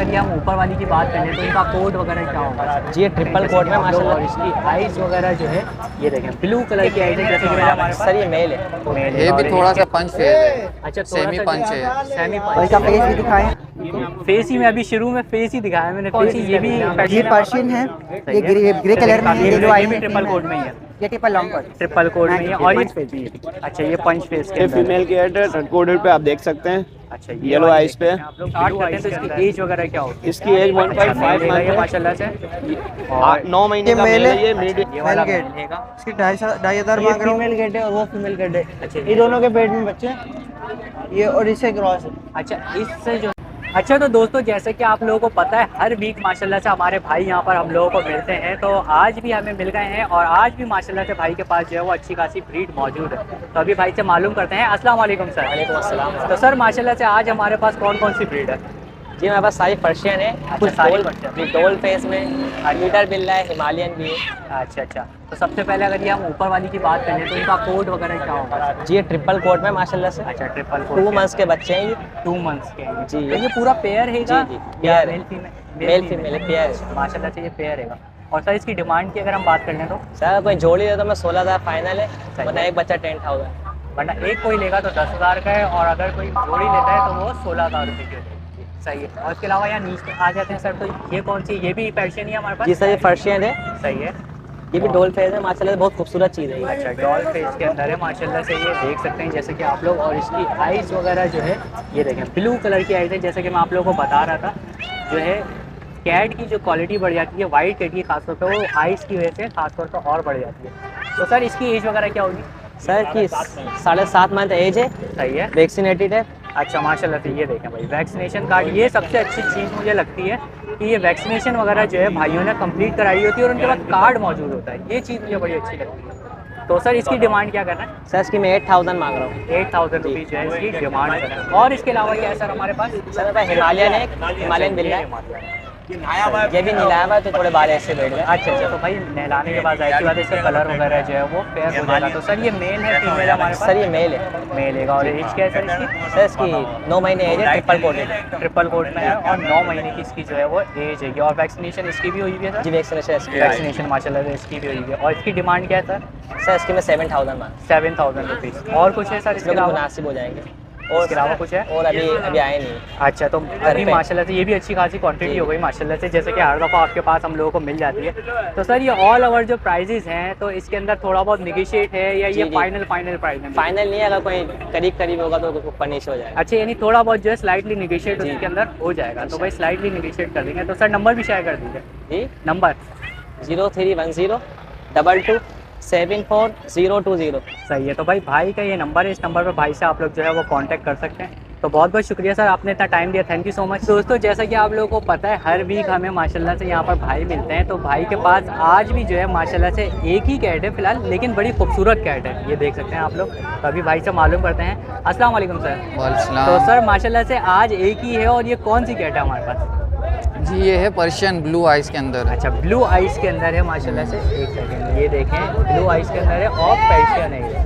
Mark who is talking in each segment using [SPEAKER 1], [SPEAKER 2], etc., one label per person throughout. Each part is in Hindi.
[SPEAKER 1] अगर ये हम ऊपर वाली की बात करें तो इनका कोट वगैरह क्या होगा?
[SPEAKER 2] जी ये ट्रिपल कोट में माशाल्लाह।
[SPEAKER 1] और इसकी आइज वगैरह जो है ये देखें ब्लू कलर की आइज है, जैसे कि मेरा हमारे
[SPEAKER 2] सर ये मेल है।
[SPEAKER 1] मेल
[SPEAKER 3] ये भी थोड़ा सा पंच फेज है,
[SPEAKER 1] अच्छा
[SPEAKER 3] सेमी पंच है।
[SPEAKER 1] सेमी
[SPEAKER 4] और इसका फेस भी दिखाएं।
[SPEAKER 1] फेस ही में अभी शुरू में फेस ही दिखाया मैंने। फेस ये भी
[SPEAKER 4] ये पर्शियन है, ये ग्रे कलर में है, ये जो आई है
[SPEAKER 1] ट्रिपल कोट में ही है,
[SPEAKER 4] ये triple long quote
[SPEAKER 1] triple quote में ही है। और ये अच्छा ये पंच फेस के
[SPEAKER 5] ये
[SPEAKER 1] अंदर
[SPEAKER 5] फीमेल की हेड कोडेड पे आप देख सकते हैं।
[SPEAKER 1] अच्छा
[SPEAKER 5] येलो आइज पे
[SPEAKER 1] आप लोग स्टार्ट करते हैं तो इसकी एज वगैरह क्या होगी?
[SPEAKER 5] इसकी एज 1.5 मंथ है
[SPEAKER 1] माशाल्लाह से।
[SPEAKER 5] 9 महीने का मेल है। ये मीडियम
[SPEAKER 1] ये वाला
[SPEAKER 4] गेट।
[SPEAKER 1] मेल है।
[SPEAKER 4] इसकी 2,500 मांग रहा हूँ।
[SPEAKER 2] फीमेल गेट है और वो फीमेल गेट है।
[SPEAKER 1] अच्छा
[SPEAKER 4] ये दोनों के पेट में बच्चे, ये और इससे क्रॉस है।
[SPEAKER 1] अच्छा इससे जो अच्छा तो दोस्तों जैसे कि आप लोगों को पता है हर वीक माशाल्लाह से हमारे भाई यहाँ पर हम लोगों को मिलते हैं, तो आज भी हमें मिल गए हैं और आज भी माशाल्लाह से भाई के पास जो है वो अच्छी खासी ब्रीड मौजूद है। तो अभी भाई से मालूम करते हैं। अस्सलाम वालेकुम सर।
[SPEAKER 2] वालेकुम अस्सलाम।
[SPEAKER 1] तो सर माशाल्लाह से आज हमारे पास कौन कौन सी ब्रीड है?
[SPEAKER 2] जी हमारे पास सारी पर्शियन है, कुछ
[SPEAKER 1] सारी
[SPEAKER 2] डोल
[SPEAKER 1] पर्शियन।
[SPEAKER 2] डोल फेस में लीडर बिल्ला है, हिमालयन भी है।
[SPEAKER 1] अच्छा अच्छा, तो सबसे पहले अगर ये हम ऊपर वाली की बात करें तो इनका कोड वगैरह क्या होगा?
[SPEAKER 2] जी ये ट्रिपल कोट में माशाल्लाह से।
[SPEAKER 1] अच्छा ट्रिपल कोड
[SPEAKER 2] 2 मंथ्स के बच्चे हैं ये।
[SPEAKER 1] 2 मंथ्स के हैं।
[SPEAKER 2] जी।
[SPEAKER 1] तो ये पूरा पेयर है
[SPEAKER 2] जी जी पेयर है,
[SPEAKER 1] मेल
[SPEAKER 2] मेल फीमेल है, पेयर है।
[SPEAKER 1] माशाल्लाह से ये पेयर है। और सर इसकी डिमांड की अगर हम बात कर लें तो
[SPEAKER 2] सर कोई जोड़ी दे तो मैं 16,000 फाइनल है, वरना एक बच्चा 10,000।
[SPEAKER 1] वरना एक कोई लेगा तो 10,000 का है और अगर कोई जोड़ी लेता है तो वो 16,000 रुपये की होती है। सही है। और इसके अलावा यहाँ नीचे आ जाते हैं सर, तो ये कौन सी? ये भी पर्शियन ही है हमारे पास?
[SPEAKER 2] जी सर ये पर्शियन है,
[SPEAKER 1] सही है।
[SPEAKER 2] ये भी डोल फेस है माशाल्लाह, बहुत खूबसूरत चीज़ है ये।
[SPEAKER 1] अच्छा डॉल फेस के अंदर है माशाल्लाह से, ये देख सकते हैं जैसे कि आप लोग। और इसकी आइज़ वगैरह जो है ये देखें ब्लू कलर की आइज़ है, जैसे कि मैं आप लोगों को बता रहा था। जो है कैट की जो क्वालिटी बढ़ जाती है वाइट कैट की खासतौर पर, वो आइज़ की वजह से खासतौर पर और बढ़ जाती है। तो सर इसकी एज वगैरह क्या होगी?
[SPEAKER 2] सर की 7.5 मंथ एज है,
[SPEAKER 1] सही है।
[SPEAKER 2] वैक्सीनेटेड है।
[SPEAKER 1] अच्छा माशाल्लाह से ये देखें भाई वैक्सीनेशन कार्ड, ये सबसे अच्छी चीज़ मुझे लगती है कि ये वैक्सीनेशन वगैरह जो है भाइयों ने कंप्लीट कराई होती है और उनके पास कार्ड मौजूद होता है। ये चीज़ मुझे बड़ी अच्छी लगती है। तो सर इसकी डिमांड क्या करना है?
[SPEAKER 2] सर इसकी मैं 8,000 मांग रहा हूँ।
[SPEAKER 1] 8,000 रुपीज़ जो है इसकी डिमांड करना है। और इसके अलावा क्या है सर हमारे पास?
[SPEAKER 2] सर मेरे पास हिमालयन है, हिमालयन बिल्ला है, ये भी नीला है तो थोड़े बाल ऐसे बैठ गए।
[SPEAKER 1] अच्छा अच्छा, तो भाई नहलाने के बाद जाहिर सी बात है इसका कलर वगैरह जो है वो फेयर हो जाएगा। तो सर ये मेल है फीमेल है हमारे पास?
[SPEAKER 2] सर ये मेल है।
[SPEAKER 1] मेल है। और एज क्या है सर इसकी?
[SPEAKER 2] सर इसकी 9 महीने एज है, ट्रिपल कोट है।
[SPEAKER 1] ट्रिपल कोट में है और 9 महीने की इसकी जो है वो एज है। और वैक्सीनेशन इसकी भी हुई है सर?
[SPEAKER 2] जी वैक्सीनेशन इसकी।
[SPEAKER 1] वैक्सीनेशन माशाल्लाह से इसकी भी हुई है। और इसकी डिमांड क्या है सर?
[SPEAKER 2] सर इसकी मैं 7,000 मांग।
[SPEAKER 1] 7,000 रुपीज़। और कुछ है सर इसके अलावा?
[SPEAKER 2] मुनासिब हो जाएंगे।
[SPEAKER 1] और इसके अलावा कुछ है?
[SPEAKER 2] और अभी आए नहीं।
[SPEAKER 1] अच्छा, तो अभी माशाल्लाह से ये भी अच्छी खासी क्वांटिटी हो गई माशाल्लाह से, जैसे कि हर दफ़ा आपके पास हम लोगों को मिल जाती है। तो सर ये ऑल ओवर जो प्राइजेस हैं तो इसके अंदर थोड़ा बहुत निगोशिएट है या ये फाइनल प्राइस है?
[SPEAKER 2] फाइनल नहीं है, अगर कोई करीब होगा तो ऊपर नीचे हो जाएगा।
[SPEAKER 1] अच्छा यानी थोड़ा बहुत जो है स्लाइटली निगोशिएट उसके अंदर हो जाएगा। तो भाई स्लाइटली निगोशिएट कर देंगे। तो सर नंबर भी शेयर कर दीजिए।
[SPEAKER 2] जी
[SPEAKER 1] नंबर
[SPEAKER 2] 0310 22 74020।
[SPEAKER 1] सही है। तो भाई का ये नंबर है, इस नंबर पर भाई से आप लोग जो है वो कांटेक्ट कर सकते हैं। तो बहुत बहुत शुक्रिया सर, आपने इतना टाइम दिया, थैंक यू सो मच। दोस्तों जैसा कि आप लोगों को पता है हर वीक हमें माशाल्लाह से यहाँ पर भाई मिलते हैं, तो भाई के पास आज भी जो है माशाल्लाह से एक ही कैट है फिलहाल, लेकिन बड़ी खूबसूरत कैट है, ये देख सकते हैं आप लोग। तो अभी भाई से मालूम करते हैं। अस्सलाम वालेकुम सर।
[SPEAKER 3] वालेकुम।
[SPEAKER 1] तो सर माशाल्लाह से आज एक ही है और ये कौन सी कैट है हमारे पास?
[SPEAKER 3] जी ये है पर्शियन ब्लू आइज के अंदर।
[SPEAKER 1] अच्छा ब्लू आइज के अंदर है माशाल्लाह से। एक सेकेंड, ये देखें ब्लू आइज के अंदर है और पर्शियन है ये।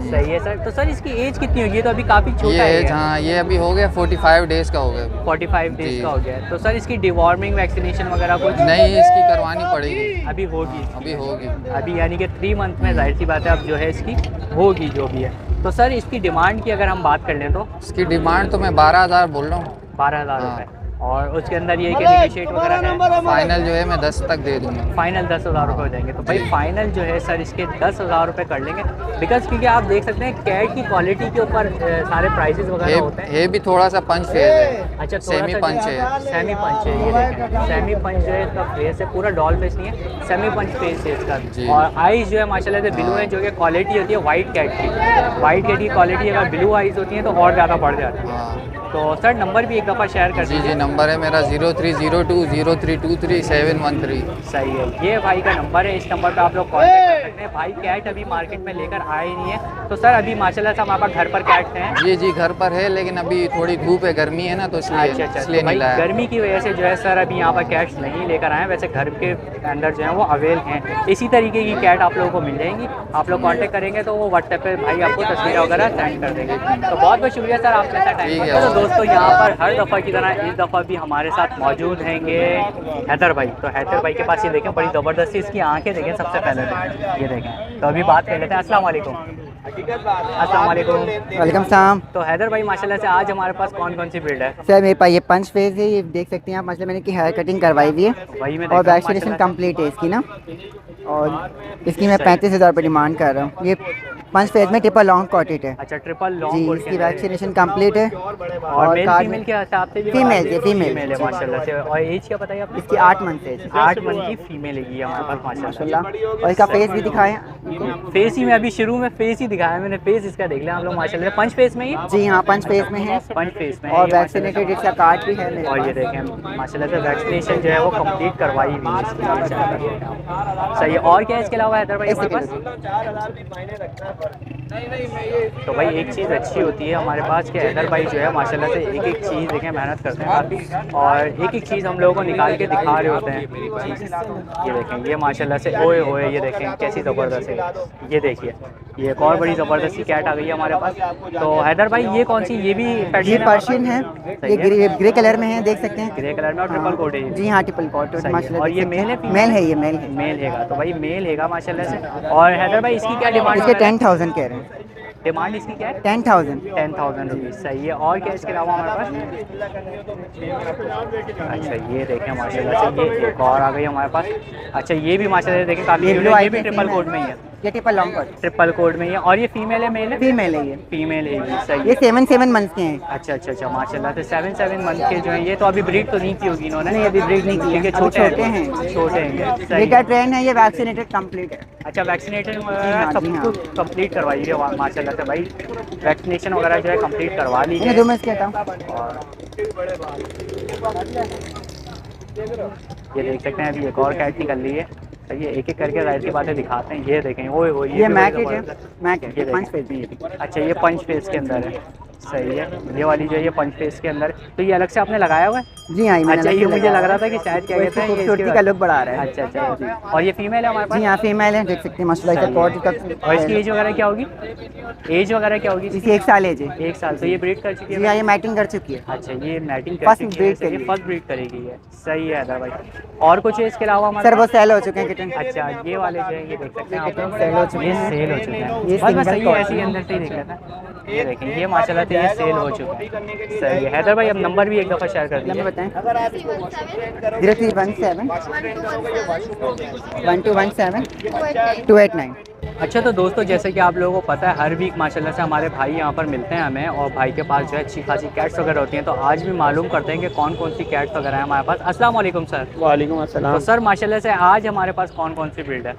[SPEAKER 1] सही है सर। तो सर इसकी एज कितनी होगी? ये तो अभी काफ़ी छोटा है।
[SPEAKER 3] हाँ ये अभी हो गया 45 डेज़ का हो गया।
[SPEAKER 1] 45 डेज़ का हो गया है। तो सर इसकी डिवॉर्मिंग वैक्सीनेशन वगैरह कुछ
[SPEAKER 3] नहीं, इसकी करवानी पड़ेगी।
[SPEAKER 1] अभी होगी?
[SPEAKER 3] अभी होगी।
[SPEAKER 1] अभी यानी कि 3 मंथ में जाहिर सी बात है अब जो है इसकी होगी जो भी है। तो सर इसकी डिमांड की अगर हम बात कर लें तो?
[SPEAKER 3] इसकी डिमांड तो मैं 12,000 बोल रहा हूँ।
[SPEAKER 1] 12,000 रुपये। और उसके अंदर ये कि निगोशिएट वगैरह है?
[SPEAKER 3] फाइनल जो है मैं 10 तक दे दूँगा।
[SPEAKER 1] फाइनल 10,000 रुपये हो जाएंगे। तो भाई फाइनल जो है सर इसके 10,000 रुपये कर लेंगे, बिकॉज क्योंकि आप देख सकते हैं कैट की क्वालिटी के ऊपर सारे प्राइसेस वगैरह होते हैं।
[SPEAKER 3] ये भी थोड़ा सा पंच फेज है।
[SPEAKER 1] अच्छा
[SPEAKER 3] सेमी पंच है।
[SPEAKER 1] सेमी पंच है, ये देखें सेमी पंच जो है इसका फेस है, पूरा डॉल फेस नहीं है, सेमी पंच फेस है इसका। और आइज जो है माशाल्लाह से ब्लू है, जो कि क्वालिटी होती है वाइट कैट की। वाइट कैट की क्वालिटी अगर ब्लू आइज होती है तो और ज़्यादा बढ़ जाती है। तो सर नंबर भी एक दफ़ा शेयर कर दीजिए।
[SPEAKER 3] जी नंबर है मेरा 0302 0323 713।
[SPEAKER 1] सही है, ये भाई का नंबर है, इस नंबर पे आप लोग कॉन्टैक्ट कर सकते हैं। अपने भाई कैट अभी मार्केट में लेकर आए नहीं है। तो सर अभी माशाल्लाह से हमारे पास घर पर कैट हैं।
[SPEAKER 3] जी जी घर पर है, लेकिन अभी थोड़ी धूप है, गर्मी है ना, तो
[SPEAKER 1] अच्छा
[SPEAKER 3] इसलिए
[SPEAKER 1] अच्छा,
[SPEAKER 3] इसलिए
[SPEAKER 1] तो
[SPEAKER 3] नहीं
[SPEAKER 1] भाई
[SPEAKER 3] लाया।
[SPEAKER 1] गर्मी की वजह से जो है सर अभी यहाँ पर कैट्स नहीं लेकर आए हैं। वैसे घर के अंदर जो है वो अवेल हैं। इसी तरीके की कैट आप लोगों को मिल जाएंगी। आप लोग कांटेक्ट करेंगे तो वो व्हाट्सएप पे भाई आपको तस्वीरें वगैरह सेंड कर देंगे। तो बहुत बहुत शुक्रिया सर आपने इतना टाइम
[SPEAKER 3] ठीक है।
[SPEAKER 1] दिया। तो दोस्तों यहाँ पर हर दफ़ा की तरह इस दफ़ा भी हमारे साथ मौजूद हैंगे हैदर भाई। तो हैदर भाई के पास ये देखें बड़ी ज़बरदस्ती इसकी आंखें देखें सबसे पहले तो ये देखें। तो अभी बात कर लेते हैं। अस्सलाम वालेकुम। अस्सलाम वालेकुम।
[SPEAKER 4] वेलकम सलाम।
[SPEAKER 1] तो हैदर भाई माशाल्लाह से आज हमारे पास कौन कौन सी ब्रीड है?
[SPEAKER 4] सर मेरे पास ये पंच फेज है, ये देख सकते हैं आप। मतलब मैंने की हेयर कटिंग करवाई हुई है
[SPEAKER 1] वही मैं
[SPEAKER 4] और
[SPEAKER 1] देख रहा हूँ
[SPEAKER 4] वैक्सीनेशन
[SPEAKER 1] माशाल्लाह।
[SPEAKER 4] कंप्लीट है इसकी ना। और इसकी मैं 35,000 रुपये डिमांड कर रहा हूँ। ये पंच फेज में ट्रिपल लॉन्ग कॉटेड है
[SPEAKER 1] अच्छा ट्रिपल
[SPEAKER 4] जी।
[SPEAKER 1] लॉन्ग
[SPEAKER 4] इसकी वैक्सीनेशन कंप्लीट है
[SPEAKER 1] और मेल
[SPEAKER 4] कार्ड
[SPEAKER 1] फीमेल के हिसाब से भी
[SPEAKER 4] फीमेल है, फीमेल
[SPEAKER 1] है माशाल्लाह से। और एज क्या बताइए आपने?
[SPEAKER 4] इसकी 8 मंथ है
[SPEAKER 1] 8 मंथ की फीमेल है ये हमारे पास माशाल्लाह।
[SPEAKER 4] माशाल्लाह। और इसका फेस भी दिखाएं।
[SPEAKER 1] फेस ही में अभी शुरू में फेस ही दिखाया मैंने। फेस इसका देख लिया हम लोग माशाल्लाह। पंच फेस में ही
[SPEAKER 4] जी हाँ, पंच फेज में है
[SPEAKER 1] पंच फेस में है
[SPEAKER 4] और
[SPEAKER 1] ये
[SPEAKER 4] वैक्सीनेटेड इसका कार्ड भी है मेरे
[SPEAKER 1] और ये
[SPEAKER 4] पास।
[SPEAKER 1] देखें माशाल्लाह से वैक्सीनेशन जो है वो कंप्लीट करवाई हुई है इसकी माशाल्लाह। सही है। और क्या है इसके अलावा हैदर भाई हमारे पास? तो भाई एक चीज़ अच्छी होती है हमारे पास कि हैदर भाई जो है माशाल्लाह से एक एक चीज़ देखें मेहनत करते हैं काफ़ी और एक एक चीज़ हम लोगों को निकाल के दिखा रहे होते हैं। ये देखें ये माशाल्लाह से ओए होए ये देखें कैसी ज़बरदस्त है। ये देखिए ये एक और बड़ी ज़बरदस्त सी कैट आ गई है हमारे पास। तो हैदर भाई ये कौन सी? ये भी
[SPEAKER 4] ये
[SPEAKER 1] पर्शियन
[SPEAKER 4] पर्शियन है, ये ग्रे कलर में है, देख सकते हैं।
[SPEAKER 1] ग्रे कलर में और ट्रिपल कोट है ये।
[SPEAKER 4] जी हाँ, ट्रिपल कोट
[SPEAKER 1] सही है।
[SPEAKER 4] माशाल्लाह।
[SPEAKER 1] और ये
[SPEAKER 4] देख
[SPEAKER 1] मेल है
[SPEAKER 4] सकते हैं। मेल है, ये मेल है।
[SPEAKER 1] मेल हैगा। तो भाई मेल हैगा माशाल्लाह से। और हैदर भाई इसकी क्या डिमांड?
[SPEAKER 4] इसके 10,000 कह रहे हैं।
[SPEAKER 1] डिमांड इसकी क्या है?
[SPEAKER 4] 10,000।
[SPEAKER 1] 10,000 रुपीज़। सही है। और क्या इसके अलावा हमारे पास? अच्छा ये देखें माशाल्लाह से ये एक और आ गई हमारे पास। अच्छा ये भी माशाल्लाह से देखें काफ़ी
[SPEAKER 4] ये
[SPEAKER 1] cute
[SPEAKER 4] ब्लू
[SPEAKER 1] है।
[SPEAKER 4] आई
[SPEAKER 1] ये भी ट्रिपल कोट में ही है।
[SPEAKER 4] ये triple long quote
[SPEAKER 1] triple quote में ही है। और ये फीमेल है मेल है?
[SPEAKER 4] फीमेल है ये।
[SPEAKER 1] फीमेल है ये। सही
[SPEAKER 4] ये
[SPEAKER 1] है।
[SPEAKER 4] 7 मंथ्स के हैं।
[SPEAKER 1] अच्छा अच्छा अच्छा माशाल्लाह से 7 मंथ के जो हैं ये। तो अभी ब्रीड तो नहीं की होगी इन्होंने?
[SPEAKER 4] नहीं, अभी ब्रीड नहीं की है,
[SPEAKER 1] क्योंकि
[SPEAKER 4] अभी
[SPEAKER 1] छोटे
[SPEAKER 4] छोटे हैं।
[SPEAKER 1] छोटे हैं
[SPEAKER 4] ये
[SPEAKER 1] सही
[SPEAKER 4] क्या
[SPEAKER 1] है।
[SPEAKER 4] ट्रेंड है, ये वैक्सीनेटेड कंप्लीट है।
[SPEAKER 1] अच्छा वैक्सीनेटेड
[SPEAKER 4] जी
[SPEAKER 1] वगैरह
[SPEAKER 4] हाँ,
[SPEAKER 1] सब
[SPEAKER 4] जी हाँ।
[SPEAKER 1] कुछ कंप्लीट करवाई है माशाल्लाह से भाई। वैक्सीनेशन वगैरह जो है कंप्लीट करवा ली
[SPEAKER 4] इन्हें
[SPEAKER 1] है।
[SPEAKER 4] दो मैं इसके हटाऊं।
[SPEAKER 1] ये देख सकते हैं अभी एक और कैट निकल रही है। ये एक एक करके जाहिर सी बातें दिखाते हैं। ये देखें ओए हो
[SPEAKER 4] ये
[SPEAKER 1] भी
[SPEAKER 4] मैक
[SPEAKER 1] बड़ी
[SPEAKER 4] है,
[SPEAKER 1] ज़बरदस्त।
[SPEAKER 4] मैक है,
[SPEAKER 1] ये
[SPEAKER 4] पंच
[SPEAKER 1] देखें।
[SPEAKER 4] फेज में ये।
[SPEAKER 1] अच्छा ये पंच फेस के अंदर है। सही है। ये वाली जो है ये पंच फेस के अंदर है। तो ये अलग से आपने लगाया हुआ है?
[SPEAKER 4] जी हाँ,
[SPEAKER 1] अच्छा ये मुझे लग रहा था कि शायद क्या कहते हैं ये
[SPEAKER 4] खूबसूरती
[SPEAKER 1] इसके-
[SPEAKER 4] का लुक बढ़ा रहा है।
[SPEAKER 1] अच्छा अच्छा। और ये फीमेल है हमारे पास?
[SPEAKER 4] जी हाँ, फीमेल है, देख सकते हैं माशाल्लाह। इसका कोट
[SPEAKER 1] और इसकी एज वगैरह क्या होगी? एज वगैरह क्या होगी
[SPEAKER 4] इसकी 1 साल एज है।
[SPEAKER 1] 1 साल। तो ये ब्रीड कर चुकी
[SPEAKER 4] जी
[SPEAKER 1] है?
[SPEAKER 4] हाँ, ये मैटिंग कर चुकी है।
[SPEAKER 1] अच्छा ये मैटिंग
[SPEAKER 4] First
[SPEAKER 1] कर चुकी
[SPEAKER 4] breed
[SPEAKER 1] है। सही है,
[SPEAKER 4] करेगी।
[SPEAKER 1] फर्स्ट ब्रीड करेगी ये। सही है हैदर भाई। और कुछ है इसके अलावा हमारे
[SPEAKER 4] सर वो
[SPEAKER 1] पास?
[SPEAKER 4] सेल हो चुके हैं किटन।
[SPEAKER 1] अच्छा ये वाले जो है ये देख सकते हैं आप लोग।
[SPEAKER 4] सेल हो चुके
[SPEAKER 1] ये
[SPEAKER 4] हैं।
[SPEAKER 1] सेल हो चुके हैं।
[SPEAKER 4] ये
[SPEAKER 1] बस
[SPEAKER 4] single
[SPEAKER 1] सही है
[SPEAKER 4] coat
[SPEAKER 1] ऐसे ही अंदर से ही देख लेते हैं। ये देखें ये माशाल्लाह से ये सेल हो चुके हैं। सही है। हैदर भाई अब नंबर भी एक दफ़ा शेयर कर
[SPEAKER 4] नंबर
[SPEAKER 1] दीजिए।
[SPEAKER 4] बताएं। 0317 1217 289।
[SPEAKER 1] अच्छा तो दोस्तों जैसे कि आप लोगों को पता है हर वीक माशाल्लाह से हमारे भाई यहाँ पर मिलते हैं हमें और भाई के पास जो है अच्छी खासी कैट्स वगैरह होती हैं। तो आज भी मालूम करते हैं कि कौन कौन सी कैट्स वगैरह हैं हमारे पास। अस्सलाम वालेकुम सर।
[SPEAKER 5] वालेकुम
[SPEAKER 1] तो
[SPEAKER 5] अस्सलाम।
[SPEAKER 1] सर माशाल्लाह से आज हमारे पास कौन कौन सी ब्रीड है?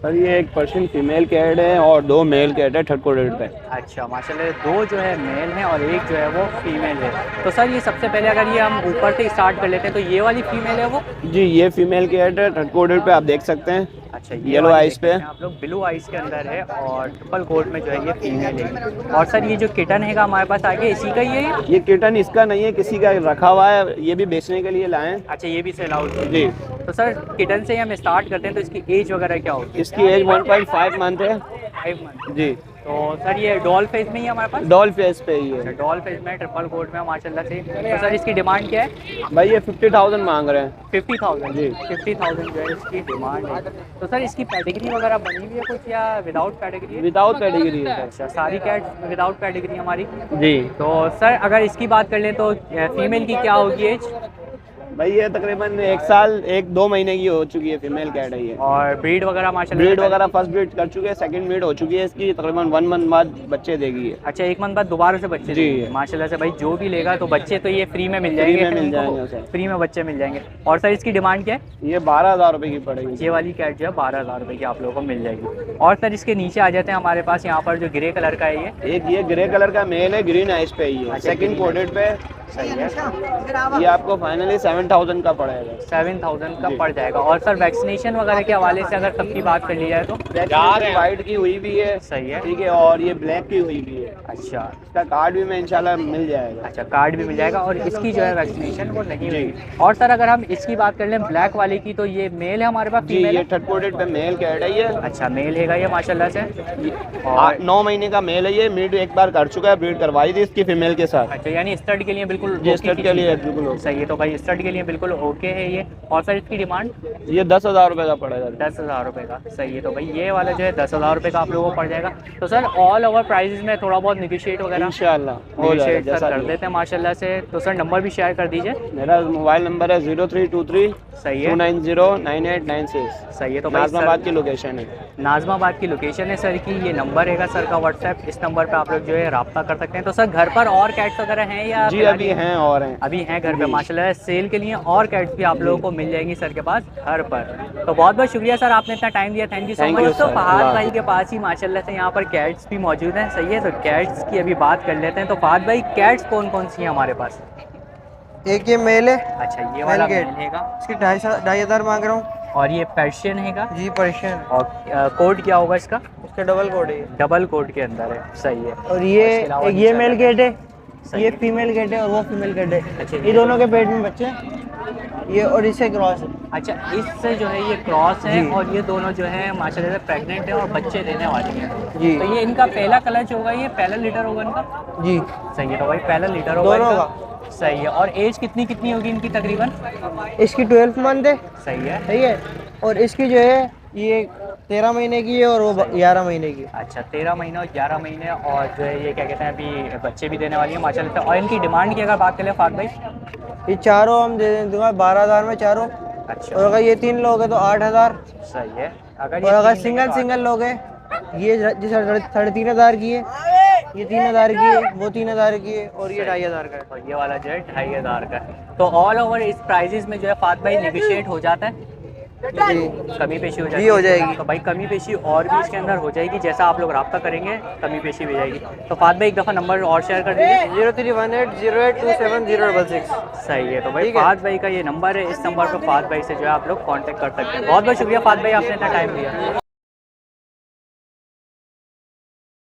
[SPEAKER 5] सर ये एक पर्शियन फीमेल कैट है और 2 मेल कैट है थर्ड कोडेड पे।
[SPEAKER 1] अच्छा माशाल्लाह 2 जो है मेल हैं और एक जो है वो फीमेल है। तो सर ये सबसे पहले अगर ये हम ऊपर से स्टार्ट कर लेते हैं तो ये वाली फीमेल है वो?
[SPEAKER 5] जी ये फीमेल कैट है थर्ड कोडेड पे, आप देख सकते हैं।
[SPEAKER 1] अच्छा
[SPEAKER 5] येलो आइस पे
[SPEAKER 1] आप लोग ब्लू आइस के अंदर है और ट्रिपल कोट में जो है ये फीमेल है। और सर ये जो किटन है हमारे पास आगे इसी का ही है?
[SPEAKER 5] ये किटन इसका नहीं है, किसी का रखा हुआ है, ये भी बेचने के लिए लाए हैं।
[SPEAKER 1] अच्छा ये भी सेल आउट है।
[SPEAKER 5] जी
[SPEAKER 1] तो सर किटन से ही हम स्टार्ट करते हैं तो इसकी एज वगैरह क्या होगी?
[SPEAKER 5] इसकी एज 1.5 मंथ है।
[SPEAKER 1] 5 मंथ।
[SPEAKER 5] जी
[SPEAKER 1] तो सर ये डॉल फेस में ही है हमारे पास?
[SPEAKER 5] डॉल फेस पे ही है।
[SPEAKER 1] डॉल फेस में ट्रिपल कोट में माशाल्लाह से। तो सर इसकी डिमांड क्या है?
[SPEAKER 5] भाई ये 50,000 मांग रहे हैं।
[SPEAKER 1] 50,000
[SPEAKER 5] जी।
[SPEAKER 1] 50,000 जो है इसकी डिमांड है। तो सर इसकी पेडिग्री वगैरह बनी हुई है कुछ या विदाउट पेडिग्री है?
[SPEAKER 5] विदाउट पेडिग्री है
[SPEAKER 1] अच्छा सारी कैट विदाउट पेडिग्री हमारी।
[SPEAKER 5] जी।
[SPEAKER 1] तो सर अगर इसकी बात कर लें तो फीमेल की क्या होगी एज?
[SPEAKER 5] भाई ये तकरीबन 1 साल 1-2 महीने की हो चुकी है, फीमेल कैट है ये।
[SPEAKER 1] और ब्रीड वगैरह माशाल्लाह
[SPEAKER 5] ब्रीड वगैरह फर्स्ट ब्रीड कर चुके हैं, सेकंड ब्रीड हो चुकी है इसकी, तकरीबन 1 मंथ बाद बच्चे देगी ये।
[SPEAKER 1] अच्छा 1 मंथ बाद दोबारा से बच्चे
[SPEAKER 5] जी।
[SPEAKER 1] देंगे। माशाल्लाह से भाई जो भी लेगा तो बच्चे तो ये फ्री में मिल जाएंगे।
[SPEAKER 5] में मिल
[SPEAKER 1] इनको
[SPEAKER 5] जाएंगे उसे।
[SPEAKER 1] फ्री में बच्चे मिल जाएंगे। और सर इसकी डिमांड क्या है?
[SPEAKER 5] ये 12,000 रुपये की पड़ेगी।
[SPEAKER 1] ये वाली कैट जो है 12,000 रुपये की आप लोगों को मिल जाएगी। और सर इसके नीचे आ जाते हैं हमारे पास यहाँ पर जो ग्रे कलर का है ये।
[SPEAKER 5] एक ये ग्रे कलर का मेल है, ग्रीन आइस पे ही है,
[SPEAKER 1] अच्छा,
[SPEAKER 5] सेकंड
[SPEAKER 1] green
[SPEAKER 5] कोडेड पे।
[SPEAKER 1] सही है।
[SPEAKER 5] ये आपको फाइनली 7 7000 का पड़ेगा।
[SPEAKER 1] 7000 का पड़ जाएगा। और सर वैक्सीनेशन वगैरह के हवाले से अगर सबकी बात कर ली जाए तो
[SPEAKER 5] वाइट की हुई भी है,
[SPEAKER 1] सही है,
[SPEAKER 5] ठीक है, और ये ब्लैक की हुई भी है।
[SPEAKER 1] अच्छा
[SPEAKER 5] इसका कार्ड भी मैं इंशाल्लाह मिल जाएगा।
[SPEAKER 1] अच्छा, कार्ड भी मिल जाएगा और इसकी जो है वैक्सीनेशन वो नहीं हुई। और सर अगर हम इसकी बात कर लें ब्लैक वाले की, तो ये मेल है हमारे पास,
[SPEAKER 5] जी
[SPEAKER 1] फीमेल
[SPEAKER 5] ये
[SPEAKER 1] है?
[SPEAKER 5] थर्ड कोटेड पे मेल कैट है ये।
[SPEAKER 1] अच्छा मेल हैगा ये माशाल्लाह से। और
[SPEAKER 5] 9 महीने का मेल है ये, ब्रीड एक बार कर चुका है, ब्रीड करवाई थी इसकी फीमेल के साथ।
[SPEAKER 1] अच्छा यानी स्टड के लिए बिल्कुल
[SPEAKER 5] ये
[SPEAKER 1] ओके
[SPEAKER 5] स्टड
[SPEAKER 1] की
[SPEAKER 5] के लिए
[SPEAKER 1] चीज़ है।
[SPEAKER 5] बिल्कुल ओके।
[SPEAKER 1] सही है, तो भाई स्टड के लिए बिल्कुल ओके है ये। और सर इसकी डिमांड
[SPEAKER 5] ये 10,000 रुपये का पड़ेगा।
[SPEAKER 1] 10,000 रुपये का। सही है, तो भाई ये वाला जो है 10,000 रुपये का आप लोगों को पड़ जाएगा। तो सर ऑल ओवर प्राइजेस में थोड़ा बहुत निगोशिएट वगैरह
[SPEAKER 5] इंशाल्लाह हो जाएगा
[SPEAKER 1] निगोशिएट सर
[SPEAKER 5] जैसा
[SPEAKER 1] कर
[SPEAKER 5] भी।
[SPEAKER 1] देते हैं माशाल्लाह से। तो सर नंबर भी शेयर कर दीजिए।
[SPEAKER 5] मेरा मोबाइल नंबर है 0323
[SPEAKER 1] सही है,
[SPEAKER 5] 2909896।
[SPEAKER 1] सही है, तो भाई
[SPEAKER 5] नाजमाबाद
[SPEAKER 1] सर
[SPEAKER 5] की लोकेशन है।
[SPEAKER 1] नाजमाबाद की लोकेशन है सर की। ये नंबर रहेगा सर का व्हाट्सएप, इस नंबर पे आप लोग जो है रब्ता कर सकते हैं। तो सर घर पर और कैट्स वगैरह हैं या
[SPEAKER 5] जी
[SPEAKER 1] फिलहाल
[SPEAKER 5] अभी
[SPEAKER 1] ये-
[SPEAKER 5] हैं और हैं।
[SPEAKER 1] अभी हैं घर पे माशाल्लाह सेल के लिए, और कैट्स भी आप लोगों को मिल जाएंगी सर के पास घर पर। तो बहुत बहुत शुक्रिया सर, आपने इतना टाइम दिया, thank you so
[SPEAKER 5] Thank
[SPEAKER 1] much.
[SPEAKER 5] you,
[SPEAKER 1] तो
[SPEAKER 5] sir.
[SPEAKER 1] फहाद
[SPEAKER 5] अल्लाह
[SPEAKER 1] भाई के पास ही माशाल्लाह से यहाँ पर कैट्स भी मौजूद हैं। सही है, तो कैट्स की अभी बात कर लेते हैं। तो फहाद भाई कैट्स कौन कौन सी हैं हमारे पास?
[SPEAKER 6] एक ये मेल है,
[SPEAKER 1] अच्छा ये वाला
[SPEAKER 6] Male cat.
[SPEAKER 1] मेल हैगा,
[SPEAKER 6] इसकी 2,500 मांग रहा हूँ।
[SPEAKER 1] और ये पर्शियन हैगा।
[SPEAKER 6] जी पर्शियन,
[SPEAKER 1] और कोड क्या होगा इसका?
[SPEAKER 6] इसका डबल कोड है।
[SPEAKER 1] डबल कोड के अंदर है। सही है।
[SPEAKER 6] और ये
[SPEAKER 1] इसके अलावा
[SPEAKER 6] एक ये मेल गेट है,
[SPEAKER 1] सही
[SPEAKER 6] ये
[SPEAKER 1] है।
[SPEAKER 6] फीमेल गेट है और वो फीमेल गेट है।
[SPEAKER 1] अच्छा,
[SPEAKER 6] ये दोनों के पेट में बच्चे हैं। ये और इससे क्रॉस है।
[SPEAKER 1] अच्छा इससे जो है ये क्रॉस है,
[SPEAKER 6] जी।
[SPEAKER 1] और ये दोनों जो है माशाल्लाह से प्रेग्नेंट है और बच्चे देने वाली हैं।
[SPEAKER 6] जी।
[SPEAKER 1] तो ये इनका पहला कलर जो होगा ये पहला लीटर होगा इनका।
[SPEAKER 6] जी
[SPEAKER 1] सही है, तो भाई पहला लीटर होगा
[SPEAKER 6] दोनों
[SPEAKER 1] इनका। सही है। और एज कितनी कितनी होगी इनकी तकरीबन?
[SPEAKER 6] इसकी 12 मंथ है,
[SPEAKER 1] सही है।
[SPEAKER 6] सही है। और इसकी जो है ये 13 महीने की है और वो 11 महीने की है।
[SPEAKER 1] अच्छा 13 महीने और 11 महीने, और जो है ये क्या कहते हैं अभी बच्चे भी देने वाली है माशाल्लाह से। और इनकी डिमांड की अगर बात करें फाद भाई?
[SPEAKER 6] ये चारों हम दे दूंगा 12,000 में चारों।
[SPEAKER 1] अच्छा
[SPEAKER 6] और अगर ये 3 लोग हैं तो 8,000।
[SPEAKER 1] सही है।
[SPEAKER 6] और अगर
[SPEAKER 1] तीन
[SPEAKER 6] सिंगल
[SPEAKER 1] तो
[SPEAKER 6] सिंगल लोग हैं, ये जो 3,500 की है, ये 3,000 की है, वो 3,000 की है और ये 2,500 का है।
[SPEAKER 1] और ये वाला जो है 2,500 का है। तो ऑल ओवर इस प्राइजेस में जो है फाद भाई निगोशिएट हो जाता है,
[SPEAKER 6] जी
[SPEAKER 1] कमी पेशी हो जाती
[SPEAKER 6] जी
[SPEAKER 1] है।
[SPEAKER 6] हो जाएगी।
[SPEAKER 1] तो भाई कमी पेशी और भी इसके अंदर हो जाएगी, जैसा आप लोग रब्ता करेंगे कमी पेशी भी हो जाएगी। तो फाद भाई एक दफ़ा नंबर और शेयर कर दीजिए।
[SPEAKER 6] 031808277066।
[SPEAKER 1] सही है, तो भाई
[SPEAKER 6] ठीक है।
[SPEAKER 1] फाद भाई का ये नंबर है, इस नंबर पर फाद भाई से जो है आप लोग कांटेक्ट कर सकते हैं। बहुत बहुत शुक्रिया फाद भाई, आपने इतना टाइम दिया।